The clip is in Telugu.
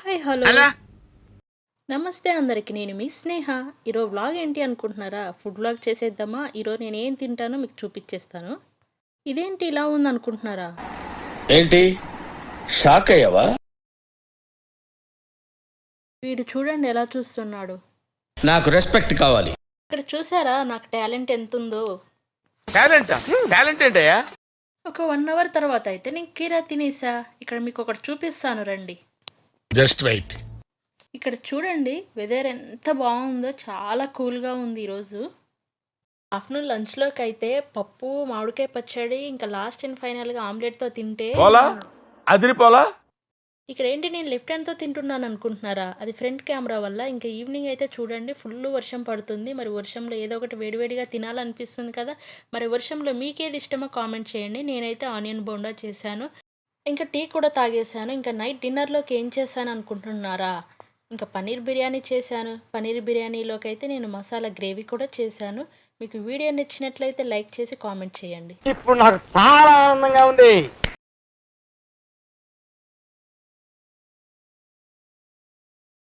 హాయ్ హలో అలా నమస్తే అందరికి. నేను మీ స్నేహ. ఈరోజు వ్లాగ్ ఏంటి అనుకుంటున్నారా? ఫుడ్ వ్లాగ్ చేసేద్దామా? ఈరోజు నేను ఏం తింటానో మీకు చూపించేస్తాను. ఇదేంటి ఇలా ఉంది అనుకుంటున్నారా? ఏంటి షాక్ అయ్యావా? వీడు చూడండి ఎలా చూస్తున్నాడు. నాకు రెస్పెక్ట్ కావాలి. ఇక్కడ చూసారా నాకు టాలెంట్ ఎంత ఉందో? టాలెంట్ ఏంటయ్యా? ఒక 1 అవర్ తర్వాత అయితే నేను కీరా తినేసా. ఇక్కడ మీకు ఒకటి చూపిస్తాను రండి. Just wait. ఇక్కడ చూడండి వెదర్ ఎంత బాగుందో, చాలా కూల్గా ఉంది ఈరోజు. ఆఫ్టర్నూన్ లంచ్లోకి అయితే పప్పు, మామిడికాయ పచ్చడి, ఇంకా లాస్ట్ అండ్ ఫైనల్గా ఆమ్లెట్తో తింటే పోలా అదిరిపోలా. ఇక్కడ ఏంటి నేను లెఫ్ట్ హ్యాండ్తో తింటున్నాను అనుకుంటున్నారా? అది ఫ్రంట్ కెమెరా వల్ల. ఇంకా ఈవినింగ్ అయితే చూడండి ఫుల్ వర్షం పడుతుంది. మరి వర్షంలో ఏదో ఒకటి వేడివేడిగా తినాలనిపిస్తుంది కదా. మరి వర్షంలో మీకేది ఇష్టమో కామెంట్ చేయండి. నేనైతే ఆనియన్ బోండా చేశాను, ఇంకా టీ కూడా తాగేశాను. ఇంకా నైట్ డిన్నర్లోకి ఏం చేశాను అనుకుంటున్నారా? ఇంకా పన్నీర్ బిర్యానీ చేశాను. పన్నీర్ బిర్యానీలోకి అయితే నేను మసాలా గ్రేవీ కూడా చేశాను. మీకు వీడియో నచ్చినట్లయితే లైక్ చేసి కామెంట్ చేయండి. ఇప్పుడు నాకు చాలా ఆనందంగా ఉంది.